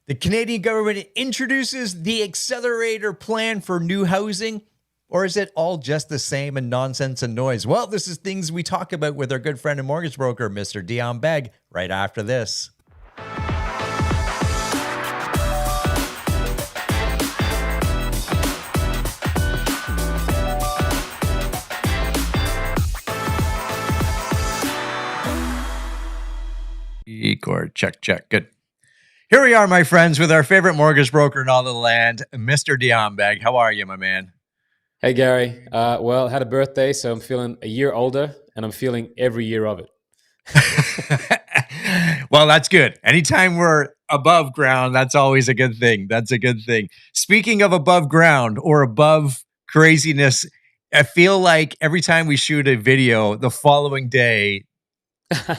The Canadian government introduces the Accelerator Plan for new housing, or is it all just the same and nonsense and noise? Well, this is things we talk about with our good friend and mortgage broker, Mr. Dion Begg, right after this. Chord, check. Good. Here we are, my friends, with our favorite mortgage broker in all the land, Mr. Dion Begg. How are you, my man? Hey, Gary. Well, had a birthday, so I'm feeling a year older, and I'm feeling every year of it. Well, that's good. Anytime we're above ground, that's always a good thing. That's a good thing. Speaking of above ground or above craziness, I feel like every time we shoot a video, the following day,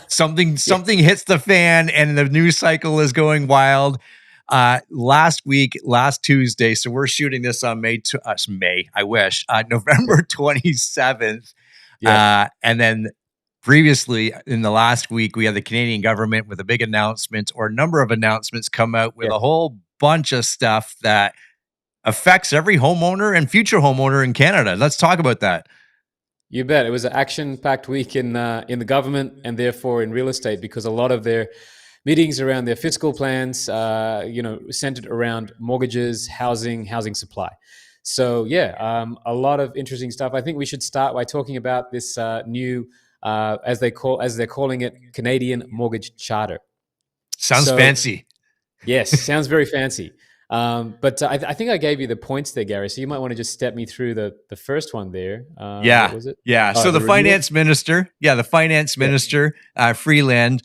something hits the fan and the news cycle is going wild. Last Tuesday, so we're shooting this on November 27th. Yeah. And then previously in the last week, we had the Canadian government with a big announcement or a number of announcements come out with a whole bunch of stuff that affects every homeowner and future homeowner in Canada. Let's talk about that. You bet. It was an action-packed week in the government and therefore in real estate, because a lot of their meetings around their fiscal plans, centered around mortgages, housing supply. So a lot of interesting stuff. I think we should start by talking about this new, as they're calling it, Canadian Mortgage Charter. Sounds fancy. Yes, sounds very fancy. But I think I gave you the points there, Gary. So you might want to just step me through the first one there. What was it? Yeah. So the finance minister, Freeland,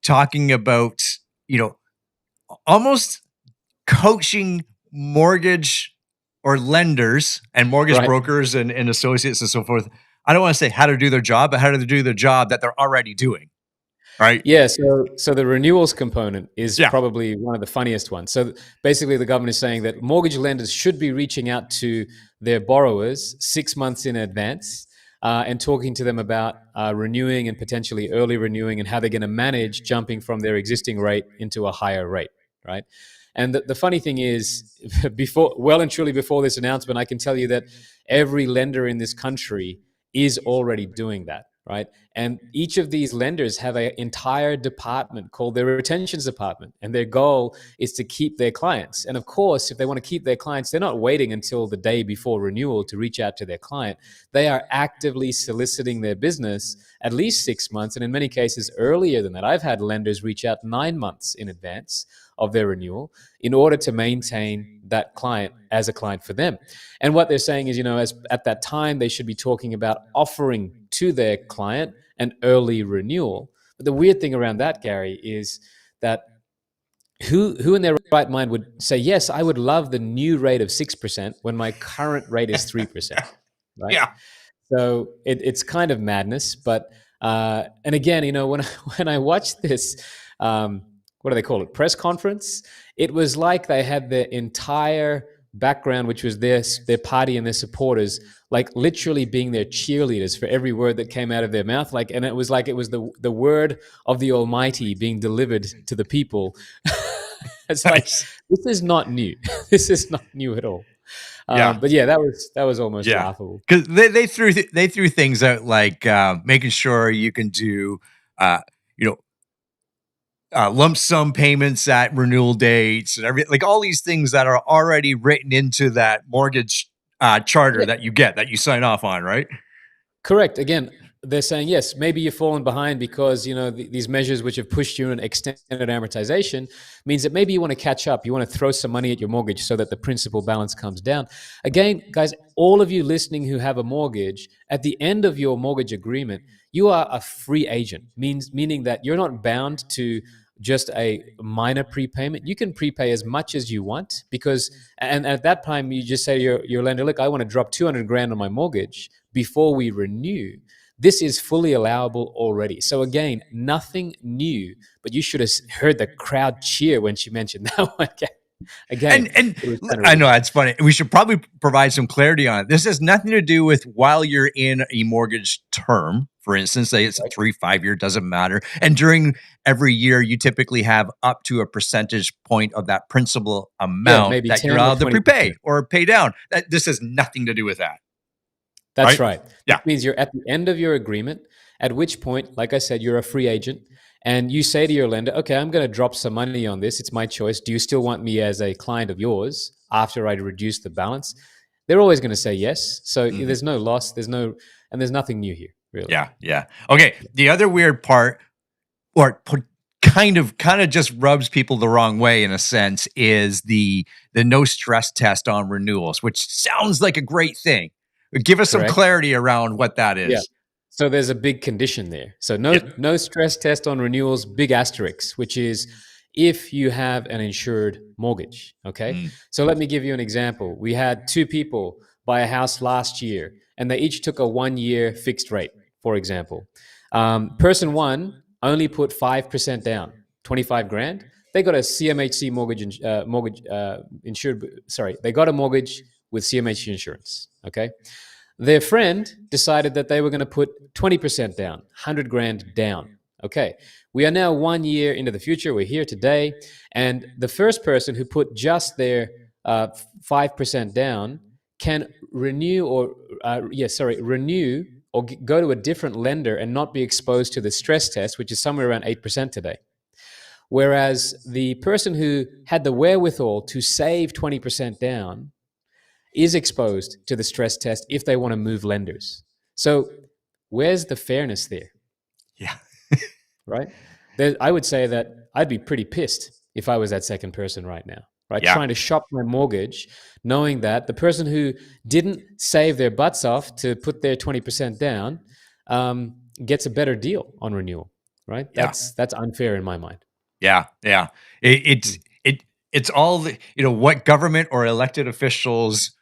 talking about, almost coaching mortgage or lenders and mortgage brokers and associates and so forth. I don't want to say how to do their job, but how to do the job that they're already doing. Right. Yeah. So the renewals component is probably one of the funniest ones. So basically the government is saying that mortgage lenders should be reaching out to their borrowers 6 months in advance and talking to them about renewing and potentially early renewing and how they're going to manage jumping from their existing rate into a higher rate. Right. And the funny thing is, before this announcement, I can tell you that every lender in this country is already doing that. Right. And each of these lenders have an entire department called their retentions department. And their goal is to keep their clients. And of course, if they want to keep their clients, they're not waiting until the day before renewal to reach out to their client. They are actively soliciting their business at least 6 months. And in many cases earlier than that. I've had lenders reach out 9 months in advance of their renewal in order to maintain that client as a client for them. And what they're saying is, as at that time, they should be talking about offering to their client an early renewal. But the weird thing around that, Gary, is that who in their right mind would say, yes, I would love the new rate of 6% when my current rate is 3%, right? Yeah. So it's kind of madness. But, and again, when I watched this, what do they call it? Press conference. It was like they had their entire background, which was their party and their supporters, like literally being their cheerleaders for every word that came out of their mouth. And it was like it was the word of the Almighty being delivered to the people. It's like, this is not new. This is not new at all. But that was almost laughable. Because they threw things out like making sure you can do lump sum payments at renewal dates and everything, like all these things that are already written into that mortgage charter that you sign off on, right? Correct. Again, they're saying, yes, maybe you've fallen behind because, these measures which have pushed you in extended amortization means that maybe you want to catch up. You want to throw some money at your mortgage so that the principal balance comes down. Again, guys, all of you listening who have a mortgage, at the end of your mortgage agreement, you are a free agent, meaning that you're not bound to just a minor prepayment. You can prepay as much as you want and at that time you just say to your lender, look, I want to drop 200 grand on my mortgage before we renew. This is fully allowable already. So again, nothing new, but you should have heard the crowd cheer when she mentioned that one. Again, and I know it's funny. We should probably provide some clarity on it. This has nothing to do with while you're in a mortgage term For instance, say it's a 3-5 year, doesn't matter. And during every year, you typically have up to a percentage point of that principal Yeah, amount maybe that you're 10 or allowed to 20%. prepay or pay down. This has nothing to do with that, That's right? right. This Yeah. means you're at the end of your agreement, at which point, like I said, you're a free agent and you say to your lender, okay, I'm going to drop some money on this. It's my choice. Do you still want me as a client of yours after I reduce the balance? They're always going to say yes. So Mhm. there's no loss. And there's nothing new here, really. Yeah. Yeah. Okay. The other weird part, or kind of just rubs people the wrong way in a sense, is the no stress test on renewals, which sounds like a great thing. Give us some Correct. clarity around what that Yeah. is. So there's a big condition there. So Yeah. no stress test on renewals, big asterisk, which is if you have an insured mortgage. Okay. Mm. So let me give you an example. We had two people buy a house last year, and they each took a 1 year fixed rate, for example. Person one only put 5% down, 25 grand. They got a CMHC mortgage insured. Sorry, they got a mortgage with CMHC insurance. Okay. Their friend decided that they were going to put 20% down, 100 grand down. Okay, we are now 1 year into the future. We're here today. And the first person who put just their 5% down can renew or go to a different lender and not be exposed to the stress test, which is somewhere around 8% today. Whereas the person who had the wherewithal to save 20% down is exposed to the stress test if they want to move lenders. So where's the fairness there? Yeah. Right? I would say that I'd be pretty pissed if I was that second person right now, right? Yeah. Trying to shop my mortgage, knowing that the person who didn't save their butts off to put their 20% down gets a better deal on renewal, right? Yeah. That's unfair in my mind. Yeah. Yeah. It's all what government or elected officials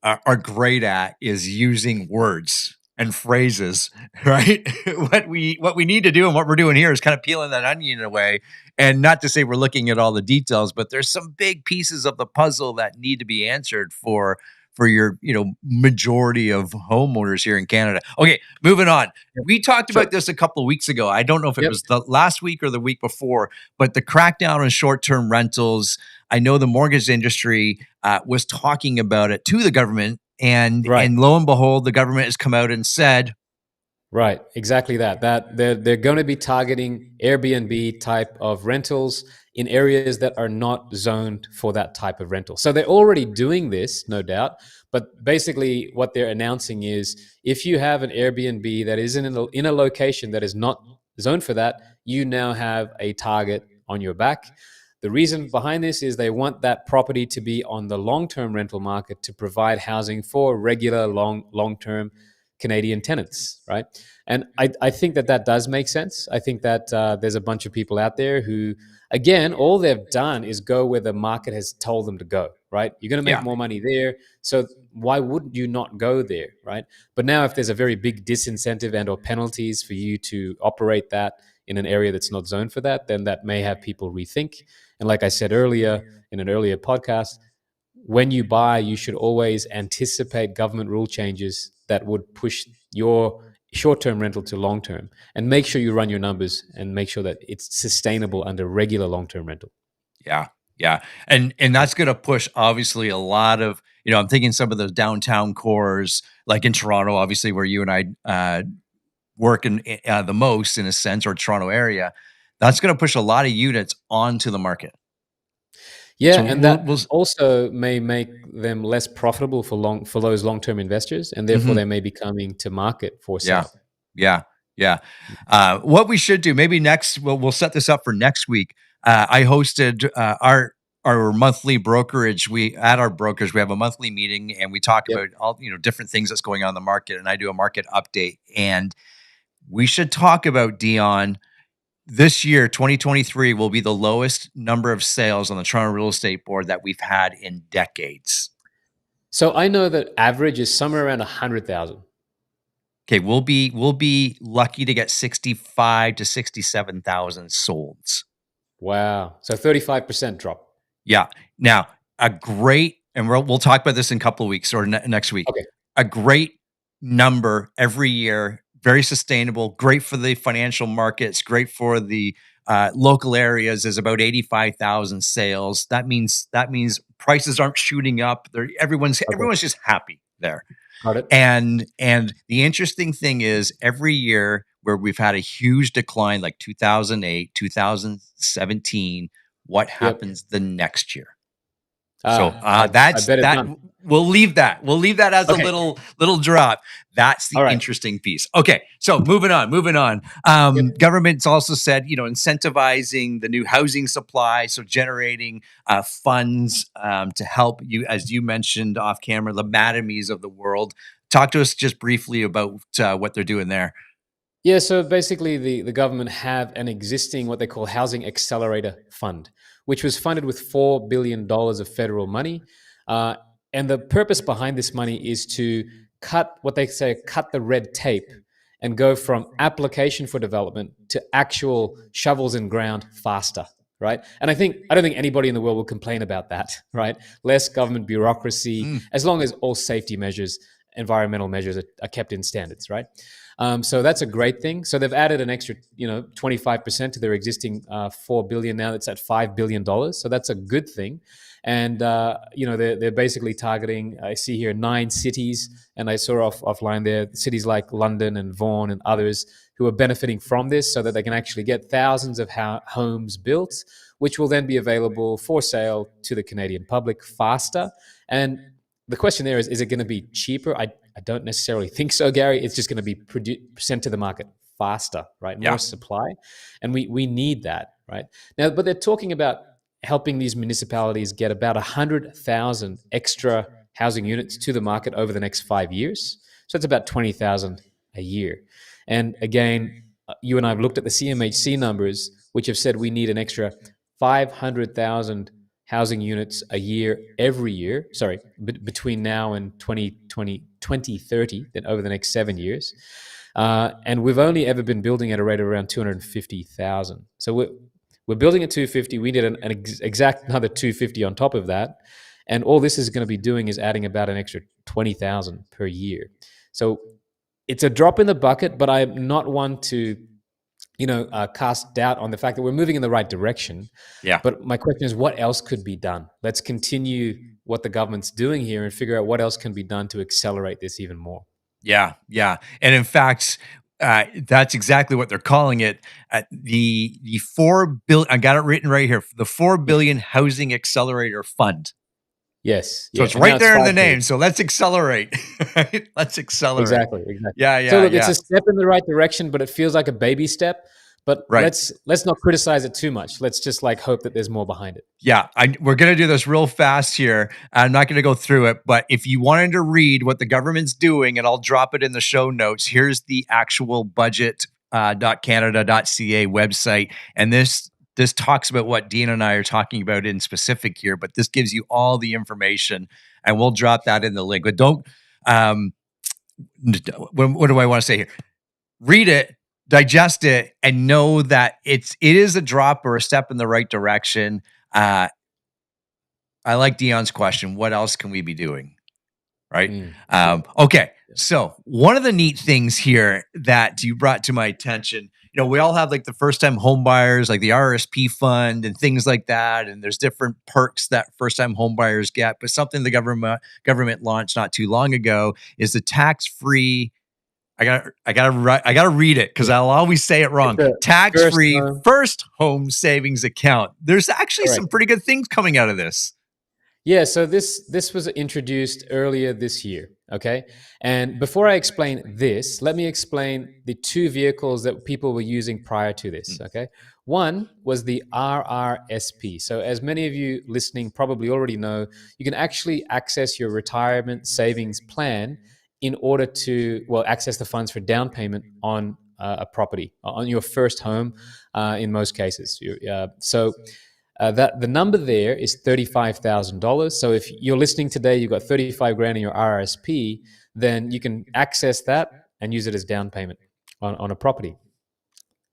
are great at is using words and phrases, right? What we need to do and what we're doing here is kind of peeling that onion away. And not to say we're looking at all the details, but there's some big pieces of the puzzle that need to be answered for your majority of homeowners here in Canada. Okay, moving on. Yep. We talked Sure. about this a couple of weeks ago. I don't know if it Yep. was the last week or the week before, but the crackdown on short-term rentals. I know the mortgage industry was talking about it to the government, and Right. lo and behold, the government has come out and said, right, exactly that. That they're going to be targeting Airbnb type of rentals in areas that are not zoned for that type of rental. So they're already doing this, no doubt. But basically, what they're announcing is if you have an Airbnb that is in a location that is not zoned for that, you now have a target on your back. The reason behind this is they want that property to be on the long-term rental market to provide housing for regular long-term Canadian tenants, right? And I think that does make sense. I think that there's a bunch of people out there who, again, all they've done is go where the market has told them to go, right? You're going to make yeah, more money there. So why wouldn't you not go there, right? But now if there's a very big disincentive and or penalties for you to operate that in an area that's not zoned for that, then that may have people rethink. And like I said earlier in an earlier podcast, when you buy, you should always anticipate government rule changes that would push your short-term rental to long-term, and make sure you run your numbers and make sure that it's sustainable under regular long-term rental. yeah, yeah. And that's gonna push obviously a lot of, I'm thinking some of those downtown cores, like in Toronto, obviously, where you and I work in the most in a sense, or Toronto area. That's gonna push a lot of units onto the market. Yeah, So and that also may make them less profitable for those long-term investors, and therefore mhm. they may be coming to market for Yeah. sale. Yeah. Yeah. What we should do, maybe next, we'll set this up for next week. I hosted our monthly brokerage. We at our brokers, we have a monthly meeting and we talk Yep. about all different things that's going on in the market. And I do a market update. And we should talk about, Dion, this year, 2023, will be the lowest number of sales on the Toronto Real Estate Board that we've had in decades. So I know that average is somewhere around 100,000. Okay, we'll be lucky to get 65 to 67,000 solds. Wow. So 35% drop. Yeah. Now, and we'll talk about this in a couple of weeks or next week. Okay. A great number every year very sustainable, great for the financial markets, great for the local areas. Is about 85,000 sales. That means prices aren't shooting up. Okay. Everyone's just happy there. Got it. And the interesting thing is every year where we've had a huge decline, like 2008, 2017, what Yep. happens the next year? So I that's bet it that. done. We'll leave that. We'll leave that as a Okay. little drop. That's the All right. interesting piece. Okay, so moving on. Moving on. Yep. Government's also said, incentivizing the new housing supply, so generating funds to help you, as you mentioned off camera, the Madamies of the world. Talk to us just briefly about what they're doing there. Yeah, so basically the government have an existing what they call Housing Accelerator Fund, which was funded with $4 billion of federal money. Uh, and the purpose behind this money is to cut the red tape and go from application for development to actual shovels in ground faster, right? And I don't think anybody in the world will complain about that, right? Less government bureaucracy, Mm, as long as all safety measures, environmental measures are kept in standards, right? So that's a great thing. So they've added an extra, 25% to their existing $4 billion now. That's at $5 billion. So that's a good thing. And they're basically targeting. I see here 9 cities, and I saw offline there cities like London and Vaughan and others who are benefiting from this, so that they can actually get thousands of homes built, which will then be available for sale to the Canadian public faster. And the question there is it going to be cheaper? I don't necessarily think so, Gary. It's just going to be sent to the market faster, right? More yeah. supply. And we need that, right? Now, but they're talking about helping these municipalities get about 100,000 extra housing units to the market over the next 5 years. So it's about 20,000 a year. And again, you and I have looked at the CMHC numbers, which have said we need an extra 500,000 housing units a year every year, between now and 2030, then over the next 7 years. And we've only ever been building at a rate of around 250,000. So we're building at 250. We need an exact another 250 on top of that. And all this is going to be doing is adding about an extra 20,000 per year. So it's a drop in the bucket, but I'm not one to cast doubt on the fact that we're moving in the right direction. Yeah. But my question is, what else could be done? Let's continue what the government's doing here and figure out what else can be done to accelerate this even more. Yeah, yeah, and in fact, that's exactly what they're calling it. The 4 billion. I got it written right here. The 4 billion Housing Accelerator Fund. Yes, So yeah, it's and now right it's there in 5 the name. billion. So let's accelerate. Right? Let's accelerate. Exactly, exactly. Yeah, So yeah, look, it's yeah. a step in the right direction, but it feels like a baby step. But Right. let's not criticize it too much. Let's just hope that there's more behind it. Yeah, we're going to do this real fast here. I'm not going to go through it, but if you wanted to read what the government's doing, and I'll drop it in the show notes, here's the actual budget.canada.ca website. And this talks about what Dean and I are talking about in specific here, but this gives you all the information, and we'll drop that in the link. But don't, what do I want to say here? Read it, digest it, and know that it is a drop or a step in the right direction. I like Dion's question. What else can we be doing? Right. Okay. So one of the neat things here that you brought to my attention, we all have like the first time home buyers, like the RSP fund and things like that. And there's different perks that first time home buyers get. But something the government launched not too long ago is the tax-free. I gotta read it because I'll always say it wrong. Tax-free first home savings account. There's actually some pretty good things coming out of this. Yeah, so this was introduced earlier this year, okay? And before I explain this, let me explain the 2 vehicles that people were using prior to this, okay? One was the RRSP. So as many of you listening probably already know, you can actually access your retirement savings plan in order to, access the funds for down payment on a property, on your first home in most cases. That the number there is $35,000. So if you're listening today, you've got 35 grand in your RRSP, then you can access that and use it as down payment on a property.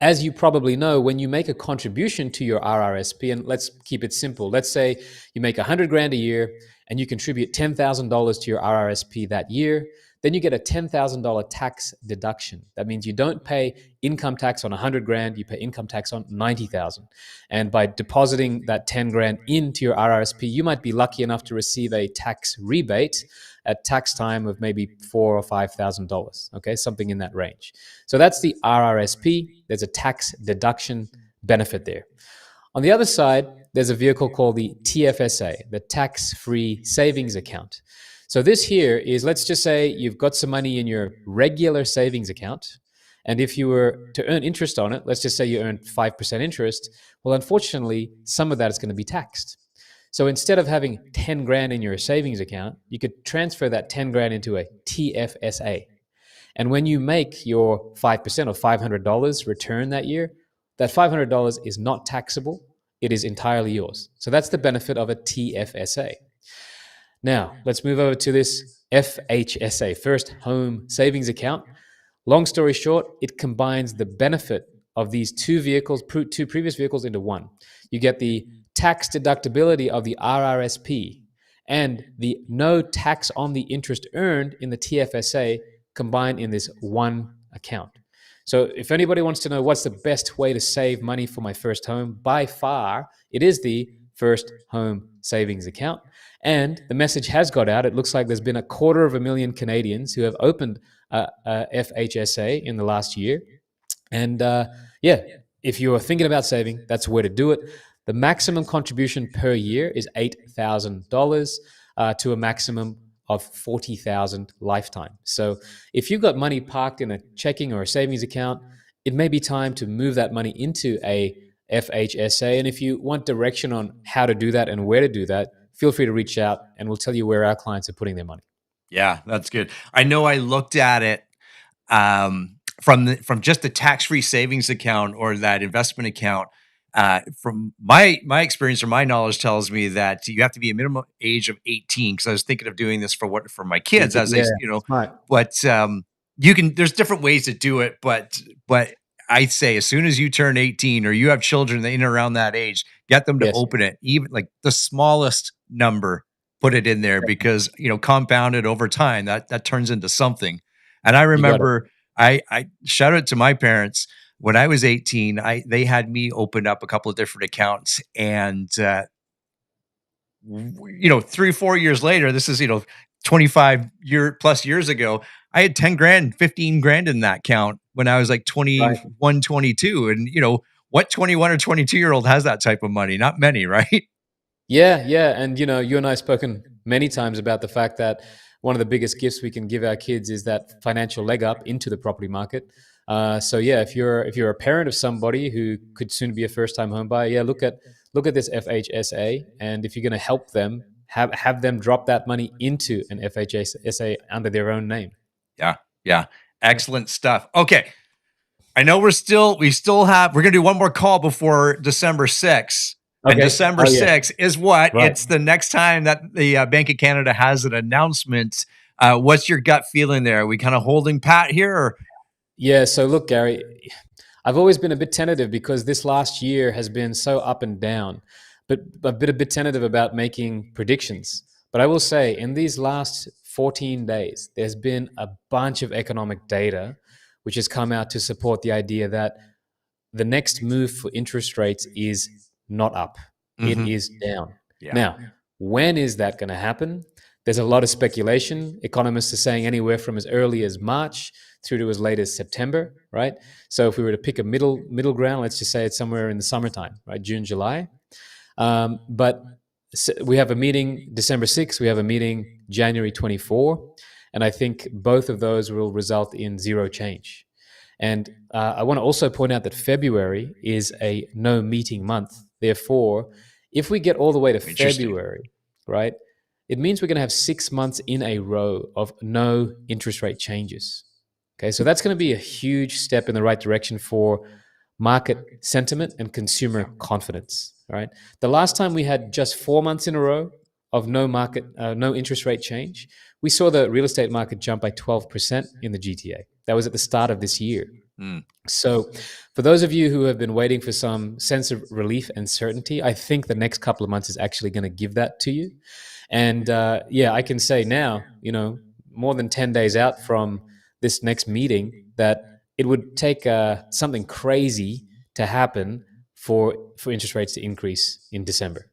As you probably know, when you make a contribution to your RRSP, and let's keep it simple. Let's say you make 100 grand a year and you contribute $10,000 to your RRSP that year, then you get a $10,000 tax deduction. That means you don't pay income tax on 100 grand, you pay income tax on 90,000. And by depositing that 10 grand into your RRSP, you might be lucky enough to receive a tax rebate at tax time of maybe $4,000 or $5,000. Okay, something in that range. So that's the RRSP. There's a tax deduction benefit there. On the other side, there's a vehicle called the TFSA, the tax-free savings account. So this here is, let's just say you've got some money in your regular savings account, and if you were to earn interest on it, let's just say you earned 5% interest, well, unfortunately, some of that is going to be taxed. So instead of having 10 grand in your savings account, you could transfer that 10 grand into a TFSA. And when you make your 5% or $500 return that year, that $500 is not taxable. It is entirely yours. So that's the benefit of a TFSA. Now, let's move over to this FHSA, First Home Savings Account. Long story short, it combines the benefit of these two previous vehicles into one. You get the tax deductibility of the RRSP and the no tax on the interest earned in the TFSA combined in this one account. So if anybody wants to know what's the best way to save money for my first home, by far, it is the First Home Savings Account. And the message has got out. It looks like there's been 250,000 Canadians who have opened a FHSA in the last year. And yeah, if you're thinking about saving, that's where to do it. The maximum contribution per year is $8,000 to a maximum of $40,000 lifetime. So if you've got money parked in a checking or a savings account, it may be time to move that money into a FHSA. And if you want direction on how to do that and where to do that, feel free to reach out and we'll tell you where our clients are putting their money. Yeah, that's good. I know I looked at it from just the tax-free savings account or that investment account. From my experience or my knowledge tells me that you have to be a minimum age of 18. Because I was thinking of doing this for my kids as they, Smart. But you can. There's different ways to do it, but I'd say as soon as you turn 18 or you have children in and around that age, get them to open it, even like the smallest number, put it in there because, compounded over time, that turns into something. And I remember I shout out to my parents when I was 18, they had me open up a couple of different accounts and, 3-4 years later, this is, 25 plus years ago, I had 10 grand, 15 grand in that account when I was like 21, 22. And, what 21 or 22-year-old has that type of money? Not many, right? Yeah. And, you and I have spoken many times about the fact that one of the biggest gifts we can give our kids is that financial leg up into the property market. So yeah, if you're a parent of somebody who could soon be a first-time home buyer, yeah, look at this FHSA, and if you're going to help them, have them drop that money into an FHSA under their own name. Yeah, excellent stuff. Okay, I know we're going to do one more call before December 6th. Okay. And December 6th is what? Right. It's the next time that the Bank of Canada has an announcement. What's your gut feeling there? Are we kind of holding pat here? Or? Yeah, so look, Gary, I've always been a bit tentative because this last year has been so up and down, but a bit tentative about making predictions. But I will say in these last 14 days, there's been a bunch of economic data which has come out to support the idea that the next move for interest rates is not up. Mm-hmm. It is down. Yeah. Now, when is that going to happen? There's a lot of speculation. Economists are saying anywhere from as early as March through to as late as September, right? So if we were to pick a middle ground, let's just say it's somewhere in the summertime, right? June, July. But we have a meeting December 6th. We have a meeting January 24. And I think both of those will result in zero change. And I want to also point out that February is a no meeting month. Therefore, if we get all the way to February, right, it means we're going to have 6 months in a row of no interest rate changes. Okay, so that's going to be a huge step in the right direction for market sentiment and consumer confidence. Right. The last time we had just 4 months in a row of no interest rate change, we saw the real estate market jump by 12% in the GTA. That was at the start of this year. So for those of you who have been waiting for some sense of relief and certainty, I think the next couple of months is actually going to give that to you. And I can say now, more than 10 days out from this next meeting that it would take something crazy to happen for interest rates to increase in December.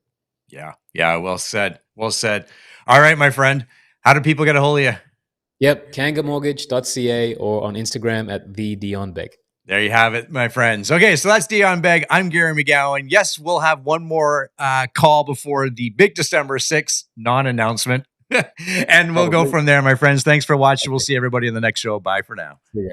Yeah. Well said. Well said. All right, my friend. How do people get a hold of you? Yep, kangamortgage.ca or on Instagram at @the_Dion_Begg. There you have it, my friends. Okay, so that's Dion Begg. I'm Gary McGowan. Yes, we'll have one more call before the big December 6th non-announcement. And we'll go from there, my friends. Thanks for watching. We'll see everybody in the next show. Bye for now. Yeah.